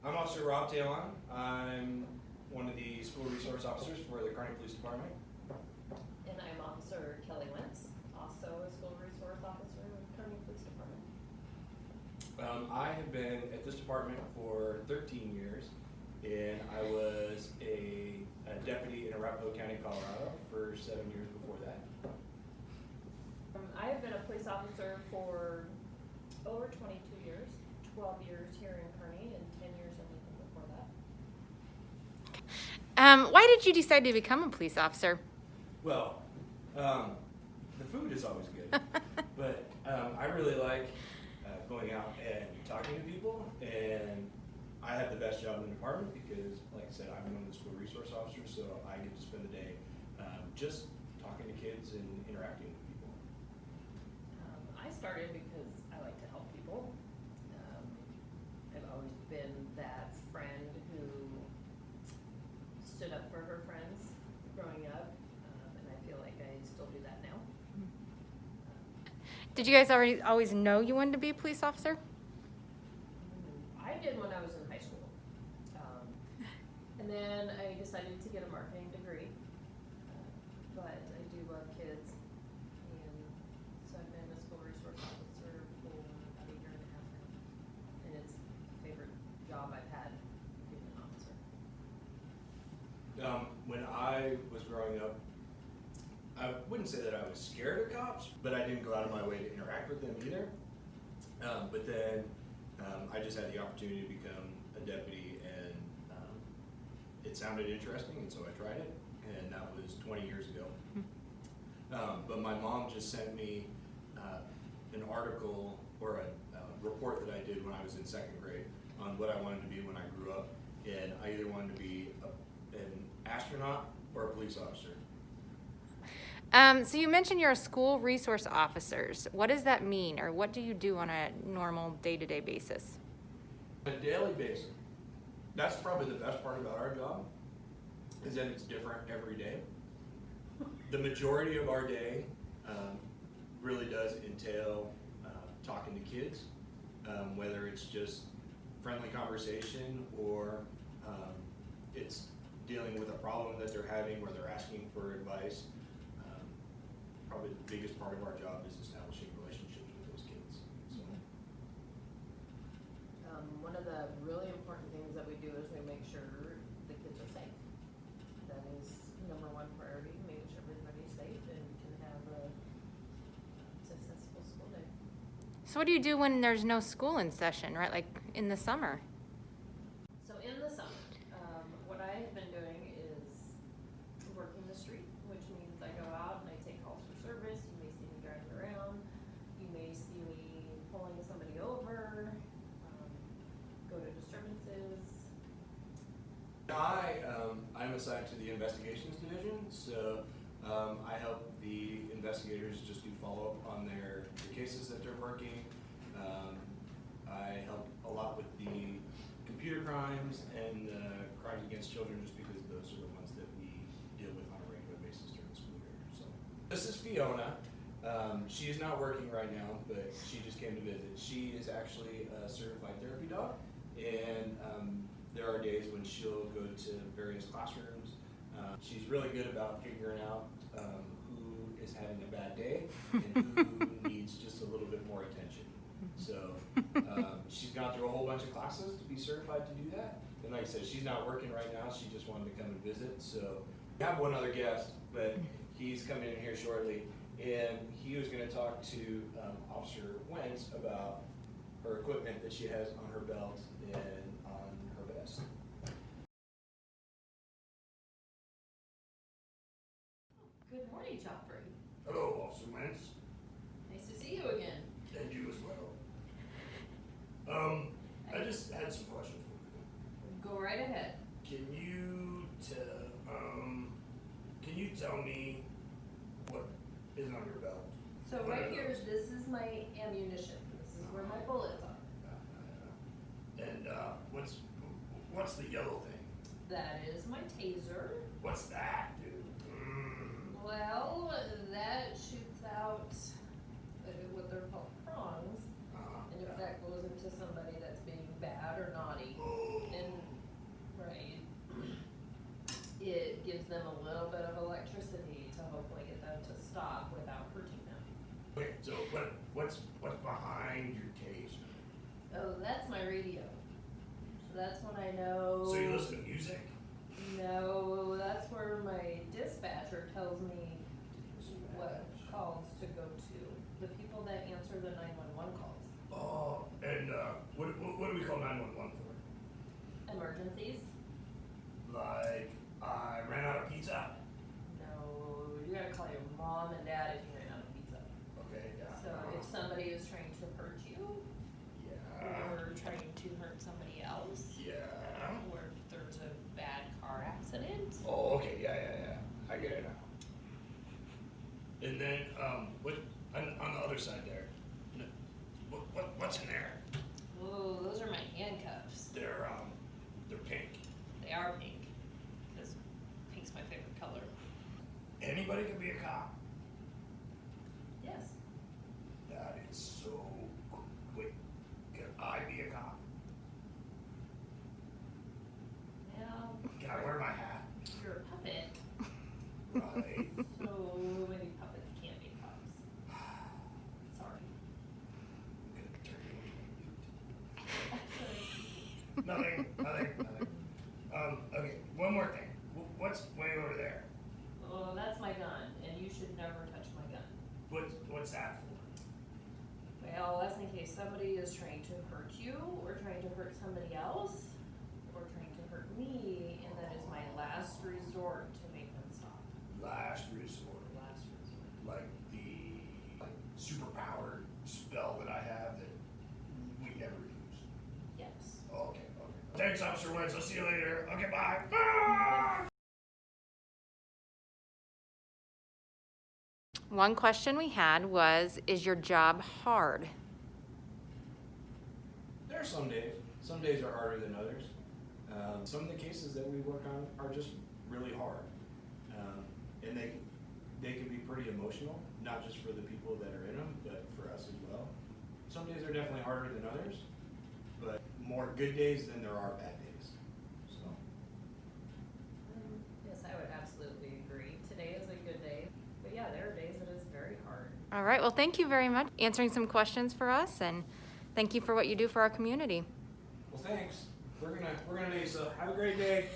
I'm Officer Rob Taillon. I'm one of the school resource officers for the Kearney Police Department. And I'm Officer Kelly Wentz, also a school resource officer with Kearney Police Department. I have been at this department for 13 years, and I was a deputy in Arapahoe County, Colorado for 7 years before that. I have been a police officer for over 22 years, 12 years here in Kearney, and 10 years in Lincoln before that. Why did you decide to become a police officer? Well, the food is always good, but I really like going out and talking to people, and I have the best job in the department because, like I said, I'm one of the school resource officers, so I get to spend the day just talking to kids and interacting with people. I started because I like to help people. I've always been that friend who stood up for her friends growing up, and I feel like I still do that now. Did you guys always know you wanted to be a police officer? I did when I was in high school. And then I decided to get a marketing degree. But I do love kids. And so I've been a school resource officer for about a year and a half now. And it's a favorite job I've had, being an officer. When I was growing up, I wouldn't say that I was scared of cops, but I didn't go out of my way to interact with them either. But then I just had the opportunity to become a deputy, and it sounded interesting, and so I tried it, and that was 20 years ago. But my mom just sent me an article or a report that I did when I was in second grade on what I wanted to be when I grew up, and I either wanted to be an astronaut or a police officer. So you mentioned you're a school resource officers. What does that mean, or what do you do on a normal day-to-day basis? On a daily basis, that's probably the best part about our job, is that it's different every day. The majority of our day really does entail talking to kids, whether it's just friendly conversation or it's dealing with a problem that they're having where they're asking for advice. Probably the biggest part of our job is establishing relationships with those kids. So. One of the really important things that we do is we make sure the kids are safe. That is number one priority, making sure everybody's safe and can have a successful school day. So what do you do when there's no school in session, right? Like in the summer? So in the summer, what I have been doing is working the street, which means I go out and I take calls for service. You may see me driving around. You may see me pulling somebody over, go to disturbances. I'm assigned to the investigations division, so I help the investigators just do follow-up on the cases that they're working. I help a lot with the computer crimes and crimes against children, just because those are the ones that we deal with on a regular basis during the school year. So this is Fiona. She is not working right now, but she just came to visit. She is actually a certified therapy dog, and there are days when she'll go to various classrooms. She's really good about figuring out who is having a bad day and who needs just a little bit more attention. So she's gone through a whole bunch of classes to be certified to do that. And like I said, she's not working right now. She just wanted to come and visit. So we have one other guest, but he's coming in here shortly. And he was going to talk to Officer Wentz about her equipment that she has on her belt and on her vest. Good morning, Joffrey. Hello, Officer Wentz. Nice to see you again. And you as well. I just had some questions for you. Go right ahead. Can you tell me what is on your belt? So What right are here, those? this is my ammunition. This is where my bullets are. And what's the yellow thing? That is my taser. What's that, dude? Well, that shoots out what they're called prongs. And if that goes into somebody that's being bad or naughty, what's behind your taser? Oh, that's my radio. So that's when I know. So you listen to music? No, that's where my dispatcher tells me what calls to go to. The people that answer the 911 calls. Oh, and what do we call 911 for? Emergencies? Like, I ran out of pizza? No, you gotta call your mom and dad if you ran out of pizza. Okay, yeah. So if somebody is trying to hurt you, Yeah. Or trying to hurt somebody else, Yeah. or if there's a bad car accident. Oh, okay, yeah. I get it now. And then, what, on the other side there, what's in there? Oh, those are my handcuffs. They're pink. They are pink, because pink's my favorite color. Anybody can be a cop. yes. That is so cool. Wait, can I be a cop? Well, Can I wear my hat? you're a puppet, Right. so maybe puppets can't be cops. Sorry. Nothing. Okay, one more thing. What's way over there? Well, that's my gun, and you should never touch my gun. What's that for? Well, that's in case somebody is trying to hurt you, or trying to hurt somebody else, or trying to hurt me, and that is my last resort to make them stop. Last resort. Last resort. Like the superpowered spell that I have that we never use. Yes. Okay. Thanks, Officer Wentz. I'll see you later. Okay, bye. Ah! One question we had was, is your job hard? There are some days. Some days are harder than others. Some of the cases that we work on are just really hard. And they can be pretty emotional, not just for the people that are in them, but for us as well. Some days are definitely harder than others, but more good days than there are bad days. So, Yes, I would absolutely agree. Today is a good day, but yeah, there are days that is very hard. All right, well, thank you very much for answering some questions for us, and thank you for what you do for our community. well, thanks. We're gonna leave. So have a great day.